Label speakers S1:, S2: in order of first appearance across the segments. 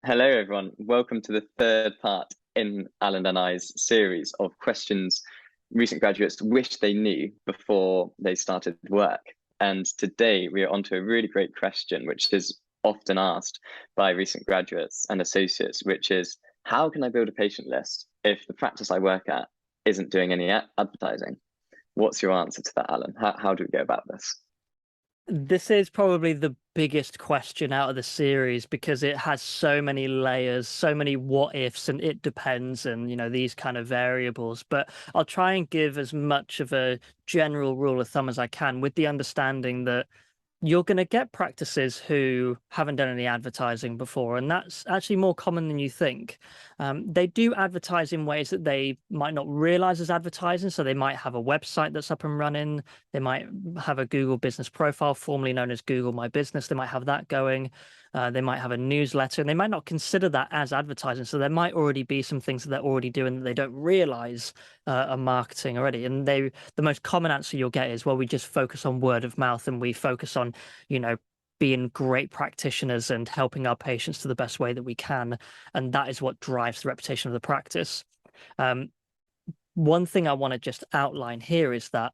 S1: Hello, everyone. Welcome to the third part in Alan and I's series of questions recent graduates wish they knew before they started work. And today we are onto a really great question, which is often asked by recent graduates and associates, which is, how can I build a patient list if the practice I work at isn't doing any advertising? What's your answer to that, Alan? How do we go about this?
S2: This is probably the biggest question out of the series because it has so many layers, so many what ifs, and it depends, and these kind of variables. But I'll try and give as much of a general rule of thumb as I can, with the understanding that you're going to get practices who haven't done any advertising before, and that's actually more common than you think. They do advertise in ways that they might not realize as advertising. So they might have a website that's up and running. They might have a Google business profile, formerly known as Google My Business. They might have that going. They might have a newsletter, and they might not consider that as advertising. So there might already be some things that they're already doing that they don't realize are marketing already. And the most common answer you'll get is, well, we just focus on word of mouth, and we focus on, being great practitioners and helping our patients to the best way that we can. And that is what drives the reputation of the practice. One thing I want to just outline here is that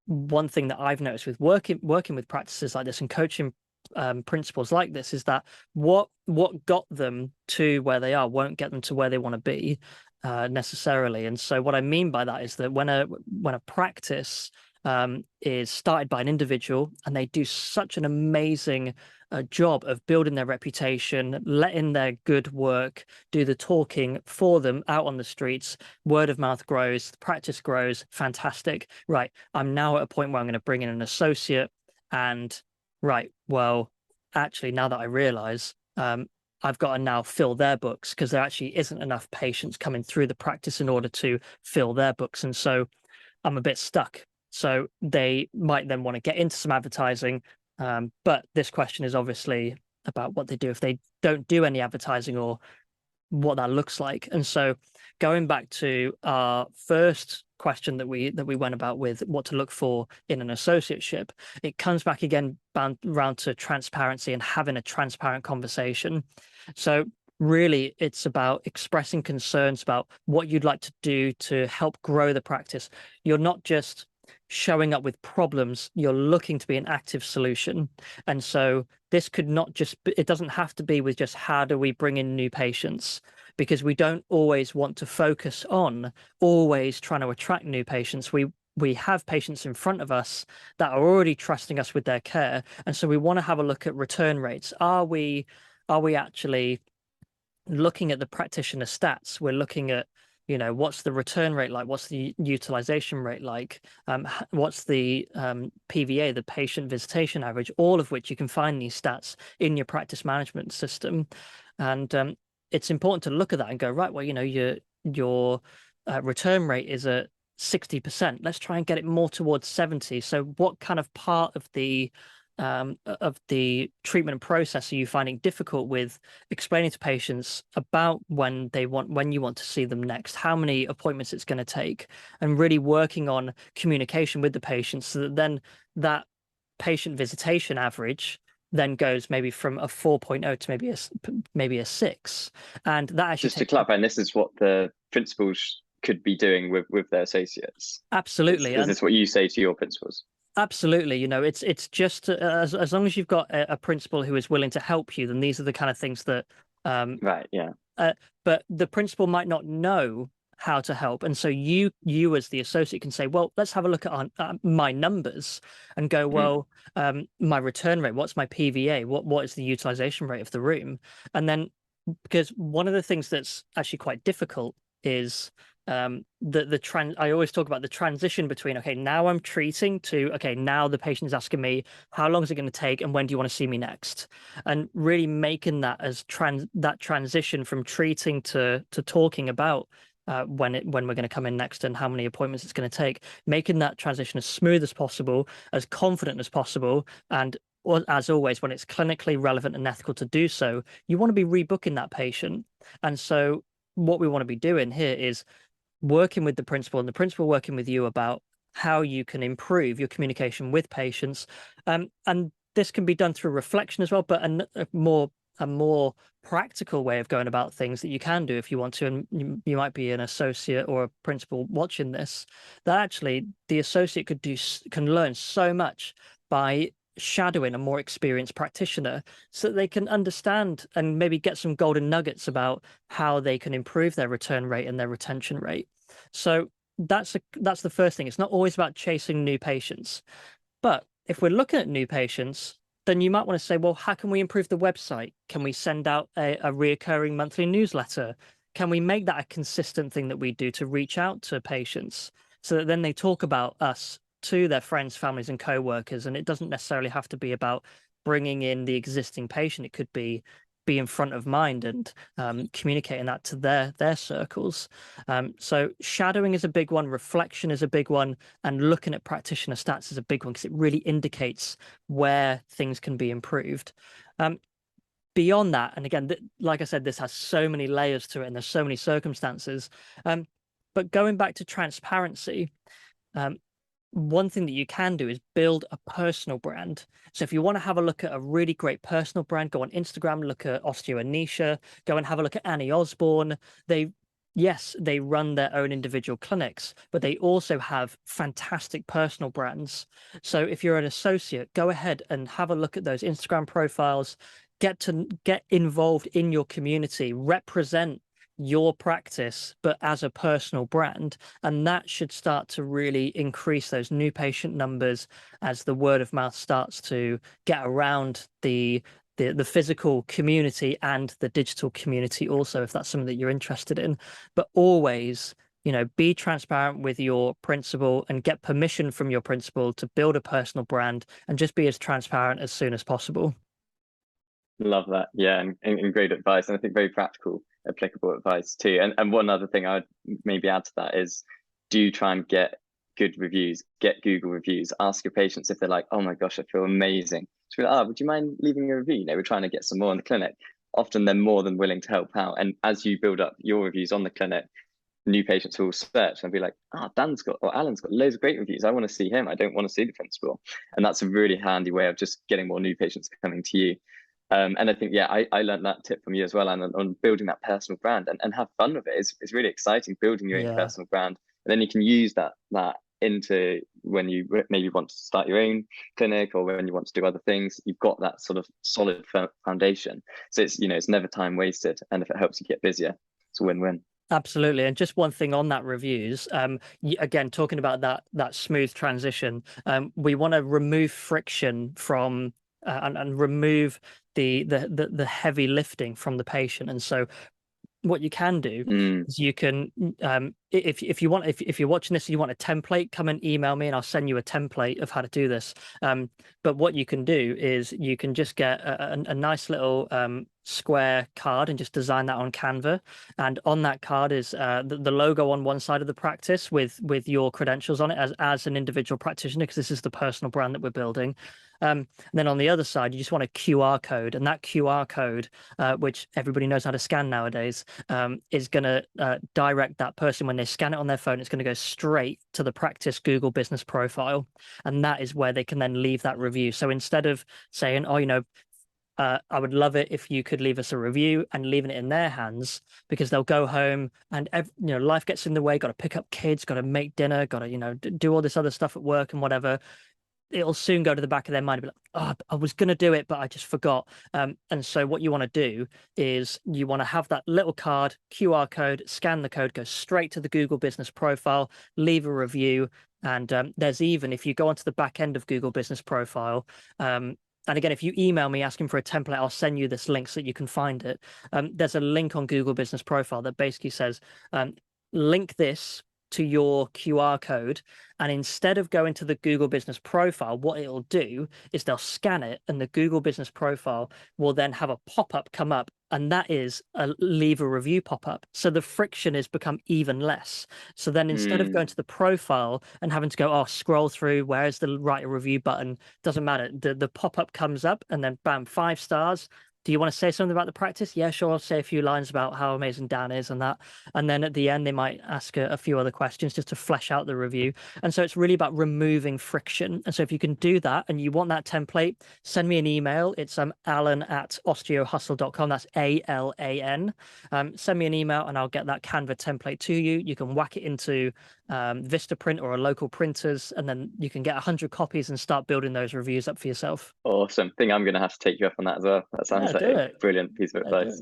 S2: one thing that I've noticed with working with practices like this and coaching principles like this is that what got them to where they are won't get them to where they want to be necessarily. And so what I mean by that is that when a practice is started by an individual and they do such an amazing job of building their reputation, letting their good work do the talking for them out on the streets, word of mouth grows, the practice grows, fantastic. Right, I'm now at a point where I'm going to bring in an associate, and right, well, actually, now that I realize, I've got to now fill their books because there actually isn't enough patients coming through the practice in order to fill their books. And so I'm a bit stuck. So they might then want to get into some advertising. But this question is obviously about what they do if they don't do any advertising, or what that looks like. And so going back to our first question that we went about with what to look for in an associateship, it comes back again round to transparency and having a transparent conversation. So really, it's about expressing concerns about what you'd like to do to help grow the practice. You're not just showing up with problems, you're looking to be an active solution. And so this could not just be, it doesn't have to be with just how do we bring in new patients, because we don't always want to focus on always trying to attract new patients. We have patients in front of us that are already trusting us with their care, and so we want to have a look at return rates. Are we actually looking at the practitioner stats? We're looking at, what's the return rate like? What's the utilization rate like? What's the PVA, the patient visitation average? All of which you can find these stats in your practice management system. And it's important to look at that and go, right, well, your return rate is at 60%. Let's try and get it more towards 70. So what kind of part of the treatment process are you finding difficult with explaining to patients about when you want to see them next, how many appointments it's going to take, and really working on communication with the patients so that then that patient visitation average then goes maybe from a 4.0 to maybe a 6, and that actually
S1: Just to
S2: takes.
S1: clarify, and this is what the principals could be doing with their associates.
S2: Absolutely.
S1: Is
S2: And
S1: this what you say to your principals?
S2: absolutely, it's just as long as you've got a principal who is willing to help you, then these are the kind of things that
S1: Right, yeah.
S2: but the principal might not know how to help, and so you as the associate can say, well, let's have a look at my numbers and go,
S1: Mm.
S2: well, my return rate, what's my PVA, what is the utilization rate of the room? And then, because one of the things that's actually quite difficult is I always talk about the transition between, okay, now I'm treating, to, okay, now the patient is asking me, how long is it going to take and when do you want to see me next? And really making that as that transition from treating to talking about when we're going to come in next and how many appointments it's going to take, making that transition as smooth as possible, as confident as possible. And as always, when it's clinically relevant and ethical to do so, you want to be rebooking that patient. And so what we want to be doing here is working with the principal, and the principal working with you about how you can improve your communication with patients. And this can be done through reflection as well, but a more a more practical way of going about things that you can do if you want to, and you might be an associate or a principal watching this, that actually the associate can learn so much by shadowing a more experienced practitioner, so that they can understand and maybe get some golden nuggets about how they can improve their return rate and their retention rate. So that's the first thing. It's not always about chasing new patients, but if we're looking at new patients, then you might want to say, well, how can we improve the website? Can we send out a reoccurring monthly newsletter? Can we make that a consistent thing that we do to reach out to patients, so that then they talk about us to their friends, families, and co-workers? And it doesn't necessarily have to be about bringing in the existing patient. It could be in front of mind and communicating that to their circles. So shadowing is a big one, reflection is a big one, and looking at practitioner stats is a big one, because it really indicates where things can be improved. Beyond that, and again, like I said, this has so many layers to it and there's so many circumstances. But going back to transparency, one thing that you can do is build a personal brand. So if you want to have a look at a really great personal brand, go on Instagram, look at Osteo Anisha, go and have a look at Annie Osborne. Yes, they run their own individual clinics, but they also have fantastic personal brands. So if you're an associate, go ahead and have a look at those Instagram profiles, get involved in your community, represent your practice, but as a personal brand. And that should start to really increase those new patient numbers as the word of mouth starts to get around the physical community and the digital community also, if that's something that you're interested in. But always, be transparent with your principal and get permission from your principal to build a personal brand, and just be as transparent as soon as possible.
S1: Love that. Yeah, and great advice, and I think very practical, applicable advice too. And one other thing I'd maybe add to that is, do try and get good reviews, get Google reviews. Ask your patients if they're like, oh my gosh, I feel amazing. So like, would you mind leaving a review? We're trying to get some more in the clinic. Often they're more than willing to help out. And as you build up your reviews on the clinic, new patients will search and be like, Dan's got, or Alan's got loads of great reviews. I want to see him. I don't want to see the principal. And that's a really handy way of just getting more new patients coming to you. And I think, I learned that tip from you as well, and on building that personal brand and have fun with it. It's really exciting building your own personal brand. And then you can use that into when you maybe want to start your own clinic, or when you want to do other things. You've got that sort of solid foundation. So it's never time wasted. And if it helps you get busier, it's a win-win.
S2: Absolutely. And just one thing on that reviews, again, talking about that smooth transition, we want to remove friction from and remove the heavy lifting from the patient. And so what you can do is you can, if you want, if you're watching this and you want a template, come and email me and I'll send you a template of how to do this. But what you can do is you can just get a nice little square card and just design that on Canva. And on that card is the logo on one side of the practice with your credentials on it as an individual practitioner, because this is the personal brand that we're building. And then on the other side, you just want a QR code, and that QR code, which everybody knows how to scan nowadays, is going to direct that person. When they scan it on their phone, it's going to go straight to the practice Google business profile. And that is where they can then leave that review. So instead of saying, I would love it if you could leave us a review, and leaving it in their hands, because they'll go home and life gets in the way, got to pick up kids, got to make dinner, got to do all this other stuff at work and whatever. It'll soon go to the back of their mind and be like, I was going to do it, but I just forgot. And so what you want to do is you want to have that little card, QR code, scan the code, go straight to the Google business profile, leave a review. And there's even, if you go onto the back end of Google business profile, and again, if you email me asking for a template, I'll send you this link so that you can find it. There's a link on Google business profile that basically says, link this to your QR code, and instead of going to the Google business profile, what it'll do is they'll scan it, and the Google business profile will then have a pop-up come up, and that is a leave a review pop-up. So the friction has become even less. So then instead of going to the profile and having to go, scroll through, where's the write a review button, doesn't matter. The pop-up comes up, and then bam, 5 stars. do you want to say something about the practice? Yeah, sure. I'll say a few lines about how amazing Dan is and that. And then at the end, they might ask a few other questions just to flesh out the review. And so it's really about removing friction. And so if you can do that and you want that template, send me an email. It's alan@osteohustle.com. That's ALAN. Send me an email and I'll get that Canva template to you. You can whack it into Vistaprint or a local printers, and then you can get 100 copies and start building those reviews up for yourself.
S1: Awesome. I think I'm going to have to take you up on that as well. That sounds like a brilliant piece of advice.